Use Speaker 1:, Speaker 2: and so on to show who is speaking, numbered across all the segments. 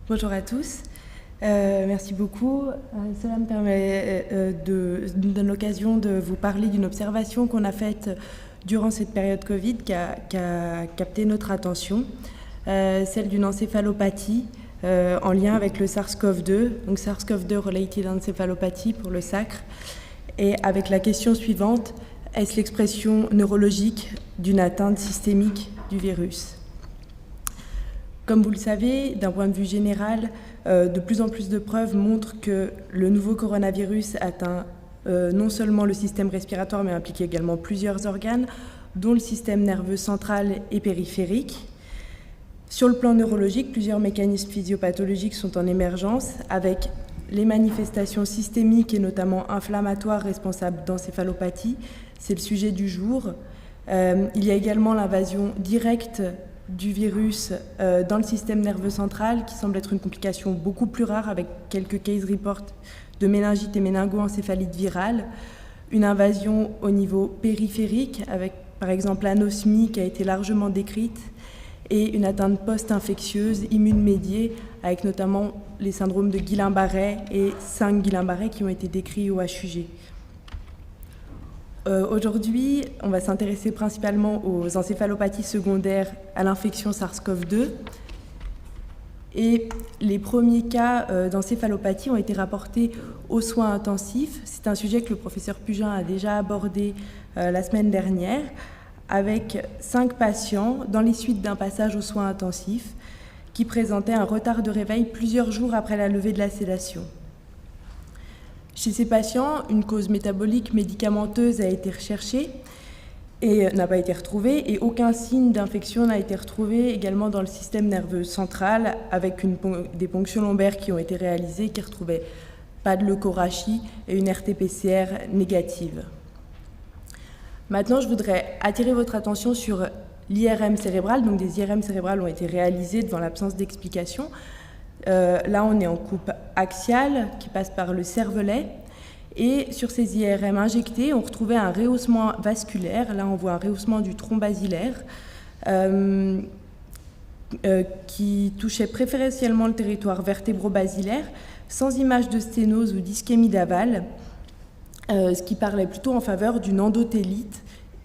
Speaker 1: Bonjour à tous. Merci beaucoup. Cela me permet me donne l'occasion de vous parler d'une observation qu'on a faite durant cette période Covid qui a capté notre attention, celle d'une encéphalopathie en lien avec le SARS-CoV-2, donc SARS-CoV-2 Related Encephalopathie pour le SACRE, et avec la question suivante: est-ce l'expression neurologique d'une atteinte systémique du virus ? Comme vous le savez, d'un point de vue général, de plus en plus de preuves montrent que le nouveau coronavirus atteint non seulement le système respiratoire, mais implique également plusieurs organes, dont le système nerveux central et périphérique. Sur le plan neurologique, plusieurs mécanismes physiopathologiques sont en émergence, avec les manifestations systémiques et notamment inflammatoires responsables d'encéphalopathie. C'est le sujet du jour. Il y a également l'invasion directe du virus dans le système nerveux central, qui semble être une complication beaucoup plus rare, avec quelques case reports de méningite et méningo-encéphalite virale. Une invasion au niveau périphérique, avec par exemple l'anosmie qui a été largement décrite, et une atteinte post-infectieuse immune-médiée, avec notamment les syndromes de Guillain-Barré et 5 Guillain-Barré qui ont été décrits au HUG. Aujourd'hui, on va s'intéresser principalement aux encéphalopathies secondaires à l'infection SARS-CoV-2. Et les premiers cas d'encéphalopathie ont été rapportés aux soins intensifs. C'est un sujet que le professeur Pugin a déjà abordé la semaine dernière, avec 5 patients dans les suites d'un passage aux soins intensifs qui présentaient un retard de réveil plusieurs jours après la levée de la sédation. Chez ces patients, une cause métabolique médicamenteuse a été recherchée et n'a pas été retrouvée, et aucun signe d'infection n'a été retrouvé également dans le système nerveux central, avec des ponctions lombaires qui ont été réalisées, qui ne retrouvaient pas de leucorachie et une RT-PCR négative. Maintenant, je voudrais attirer votre attention sur l'IRM cérébral. Donc des IRM cérébrales ont été réalisées devant l'absence d'explication. Là, on est en coupe axiale qui passe par le cervelet. Et sur ces IRM injectés, on retrouvait un rehaussement vasculaire. Là, on voit un rehaussement du tronc basilaire qui touchait préférentiellement le territoire vertébro-basilaire, sans image de sténose ou d'ischémie d'aval, ce qui parlait plutôt en faveur d'une endothélite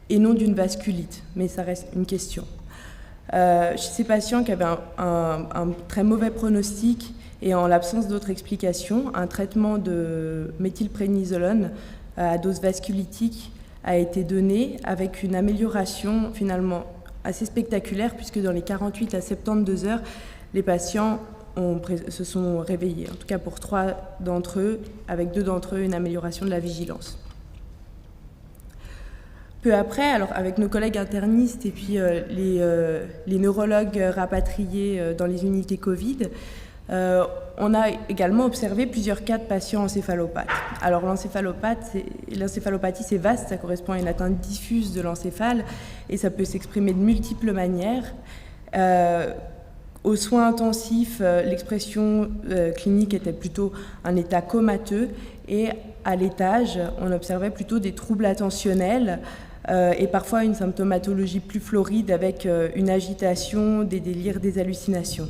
Speaker 1: et non d'une vasculite. Mais ça reste une question. Chez ces patients qui avaient un très mauvais pronostic et en l'absence d'autres explications, un traitement de méthylprénisolone à dose vasculitique a été donné, avec une amélioration finalement assez spectaculaire, puisque dans les 48 à 72 heures, les patients se sont réveillés, en tout cas pour 3 d'entre eux, avec 2 d'entre eux une amélioration de la vigilance. Peu après, alors avec nos collègues internistes et puis les neurologues rapatriés dans les unités Covid, on a également observé plusieurs cas de patients encéphalopathes. Alors l'encéphalopathie, c'est vaste, ça correspond à une atteinte diffuse de l'encéphale et ça peut s'exprimer de multiples manières. Aux soins intensifs, l'expression clinique était plutôt un état comateux, et à l'étage, on observait plutôt des troubles attentionnels et parfois une symptomatologie plus floride avec une agitation, des délires, des hallucinations.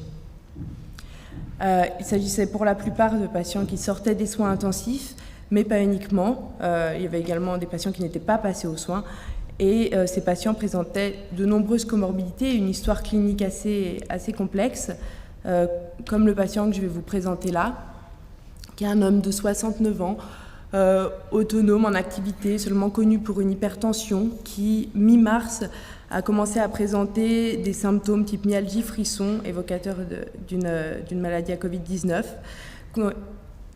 Speaker 1: Il s'agissait pour la plupart de patients qui sortaient des soins intensifs, mais pas uniquement. Il y avait également des patients qui n'étaient pas passés aux soins. Et ces patients présentaient de nombreuses comorbidités et une histoire clinique assez complexe, comme le patient que je vais vous présenter là, qui est un homme de 69 ans, autonome, en activité, seulement connu pour une hypertension, qui, mi-mars, a commencé à présenter des symptômes type myalgie, frisson, évocateurs d'une maladie à Covid-19.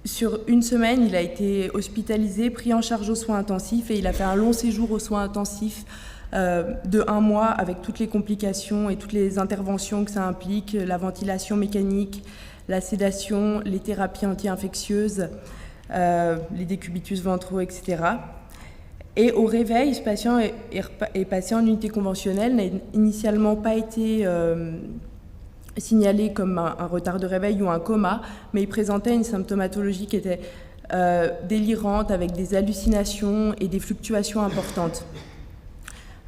Speaker 1: Sur une semaine, il a été hospitalisé, pris en charge aux soins intensifs, et il a fait un long séjour aux soins intensifs de 1 mois, avec toutes les complications et toutes les interventions que ça implique, la ventilation mécanique, la sédation, les thérapies anti-infectieuses, les décubitus ventraux, etc. Et au réveil, ce patient est passé en unité conventionnelle, n'a initialement pas été signalé comme un retard de réveil ou un coma, mais il présentait une symptomatologie qui était délirante, avec des hallucinations et des fluctuations importantes.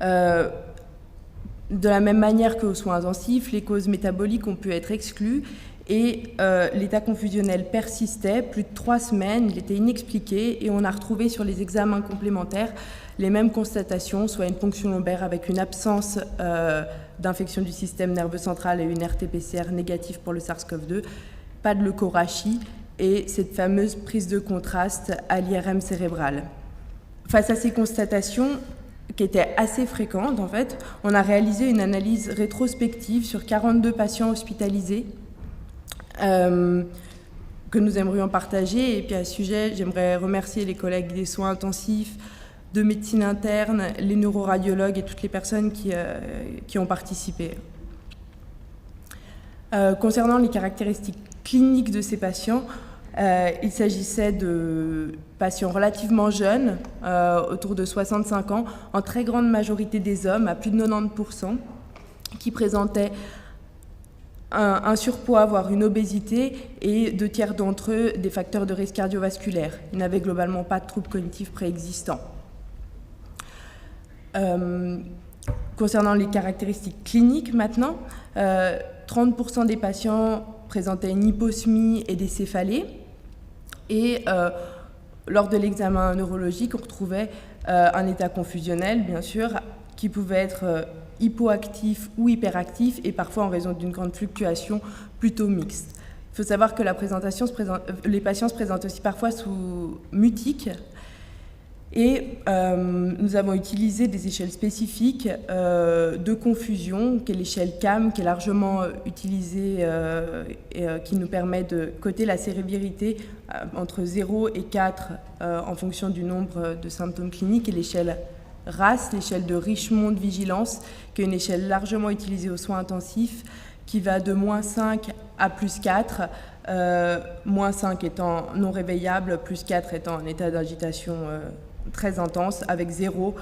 Speaker 1: De la même manière qu'aux soins intensifs, les causes métaboliques ont pu être exclues, Et l'état confusionnel persistait plus de 3 semaines, il était inexpliqué, et on a retrouvé sur les examens complémentaires les mêmes constatations, soit une ponction lombaire avec une absence d'infection du système nerveux central et une RT-PCR négative pour le SARS-CoV-2, pas de leukorachie et cette fameuse prise de contraste à l'IRM cérébral. Face à ces constatations, qui étaient assez fréquentes en fait, on a réalisé une analyse rétrospective sur 42 patients hospitalisés que nous aimerions partager. Et puis à ce sujet, j'aimerais remercier les collègues des soins intensifs, de médecine interne, les neuroradiologues et toutes les personnes qui ont participé. Concernant les caractéristiques cliniques de ces patients, il s'agissait de patients relativement jeunes, autour de 65 ans, en très grande majorité des hommes, à plus de 90%, qui présentaient un surpoids, voire une obésité, et 2 tiers d'entre eux des facteurs de risque cardiovasculaire. Ils n'avaient globalement pas de troubles cognitifs préexistants. Concernant les caractéristiques cliniques maintenant, 30% des patients présentaient une hyposmie et des céphalées. Et lors de l'examen neurologique, on retrouvait un état confusionnel, bien sûr, qui pouvait être hypoactif ou hyperactif, et parfois en raison d'une grande fluctuation plutôt mixte. Il faut savoir que les patients se présentent aussi parfois sous mutiques. Et nous avons utilisé des échelles spécifiques de confusion, qui est l'échelle CAM, qui est largement utilisée et qui nous permet de coter la sévérité entre 0 et 4 en fonction du nombre de symptômes cliniques, et l'échelle RAS, l'échelle de Richmond de vigilance, qui est une échelle largement utilisée aux soins intensifs, qui va de -5 à +4, -5 étant non réveillable, +4 étant en état d'agitation très intense, avec 0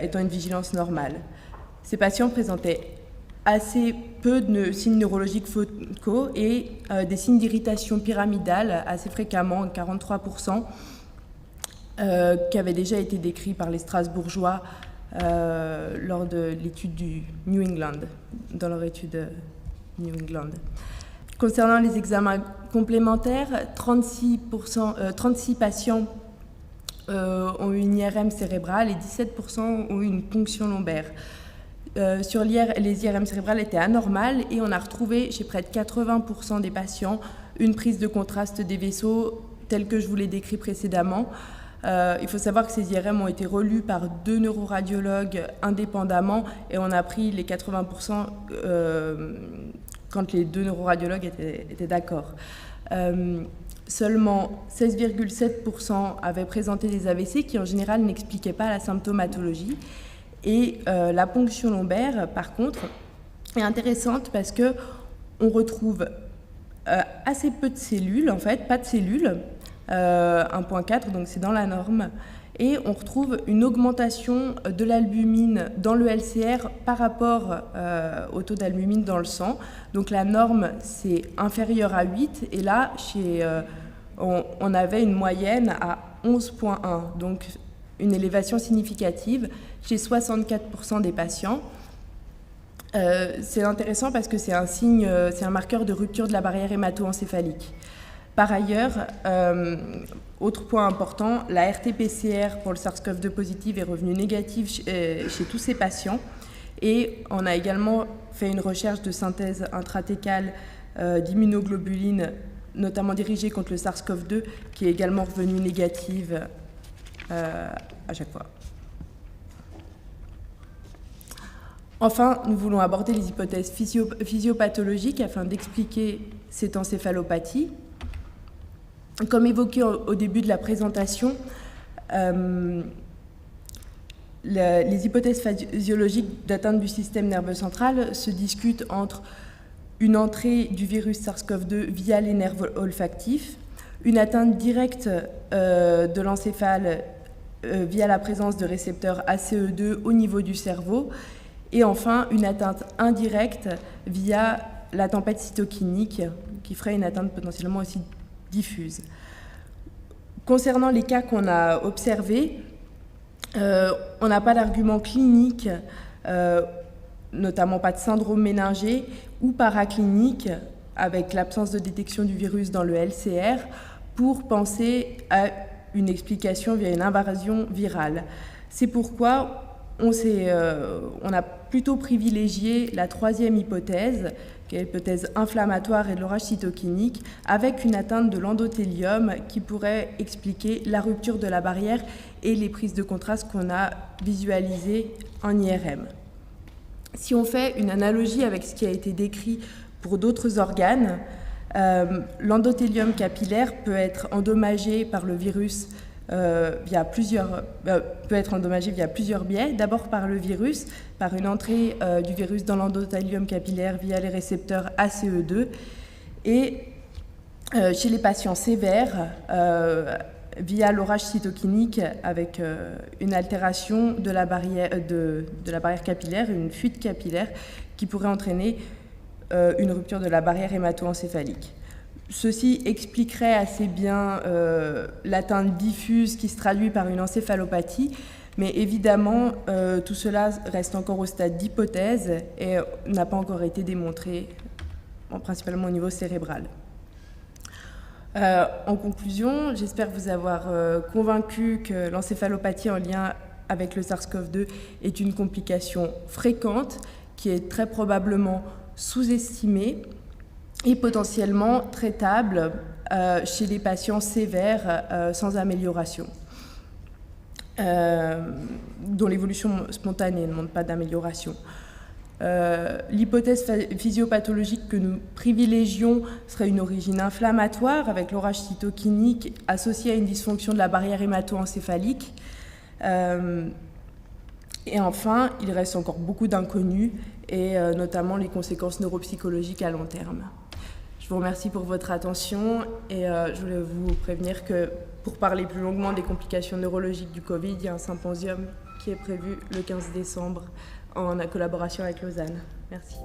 Speaker 1: étant une vigilance normale. Ces patients présentaient assez peu de signes neurologiques focaux et des signes d'irritation pyramidale assez fréquemment, 43%, qui avaient déjà été décrits par les Strasbourgeois lors de l'étude du New England, dans leur étude New England. Concernant les examens complémentaires, 36 patients ont eu une IRM cérébrale et 17% ont eu une ponction lombaire. Sur les IRM cérébrales étaient anormales, et on a retrouvé chez près de 80% des patients une prise de contraste des vaisseaux telle que je vous l'ai décrit précédemment. Il faut savoir que ces IRM ont été relus par 2 neuroradiologues indépendamment, et on a pris les 80% quand les 2 neuroradiologues étaient d'accord. Seulement 16,7% avaient présenté des AVC qui en général n'expliquaient pas la symptomatologie. Et la ponction lombaire, par contre, est intéressante parce qu'on retrouve assez peu de cellules, en fait, pas de cellules, 1,4, donc c'est dans la norme, et on retrouve une augmentation de l'albumine dans le LCR par rapport au taux d'albumine dans le sang. Donc la norme, c'est inférieur à 8, et là, on avait une moyenne à 11,1, donc une élévation significative chez 64% des patients. C'est intéressant parce que c'est un signe, c'est un marqueur de rupture de la barrière hémato-encéphalique. Par ailleurs, autre point important, la RT-PCR pour le SARS-CoV-2 positif est revenue négative chez tous ces patients, et on a également fait une recherche de synthèse intratécale d'immunoglobulines, notamment dirigée contre le SARS-CoV-2, qui est également revenue négative à chaque fois. Enfin, nous voulons aborder les hypothèses physiopathologiques afin d'expliquer cette encéphalopathie. Comme évoqué au début de la présentation, les hypothèses physiologiques d'atteinte du système nerveux central se discutent entre une entrée du virus SARS-CoV-2 via les nerfs olfactifs, une atteinte directe de l'encéphale via la présence de récepteurs ACE2 au niveau du cerveau, et enfin une atteinte indirecte via la tempête cytokinique, qui ferait une atteinte potentiellement aussi diffuse. Concernant les cas qu'on a observés, on n'a pas d'argument clinique, notamment pas de syndrome méningé ou paraclinique avec l'absence de détection du virus dans le LCR, pour penser à une explication via une invasion virale. C'est pourquoi on a plutôt privilégié la troisième hypothèse, qui est l'hypothèse inflammatoire et de l'orage cytokinique, avec une atteinte de l'endothélium qui pourrait expliquer la rupture de la barrière et les prises de contraste qu'on a visualisées en IRM. Si on fait une analogie avec ce qui a été décrit pour d'autres organes, l'endothélium capillaire peut être endommagé par le virus via plusieurs biais. D'abord par le virus, par une entrée du virus dans l'endothélium capillaire via les récepteurs ACE2, et chez les patients sévères, via l'orage cytokinique avec une altération de la barrière capillaire, une fuite capillaire qui pourrait entraîner une rupture de la barrière hémato-encéphalique. Ceci expliquerait assez bien l'atteinte diffuse qui se traduit par une encéphalopathie, mais évidemment, tout cela reste encore au stade d'hypothèse et n'a pas encore été démontré, principalement au niveau cérébral. En conclusion, j'espère vous avoir convaincu que l'encéphalopathie en lien avec le SARS-CoV-2 est une complication fréquente qui est très probablement sous-estimée et potentiellement traitable chez les patients sévères sans amélioration, dont l'évolution spontanée ne montre pas d'amélioration. L'hypothèse physiopathologique que nous privilégions serait une origine inflammatoire avec l'orage cytokinique associé à une dysfonction de la barrière hémato-encéphalique. Et enfin, il reste encore beaucoup d'inconnus et notamment les conséquences neuropsychologiques à long terme. Je vous remercie pour votre attention et je voulais vous prévenir que pour parler plus longuement des complications neurologiques du Covid, il y a un symposium qui est prévu le 15 décembre en collaboration avec Lausanne. Merci.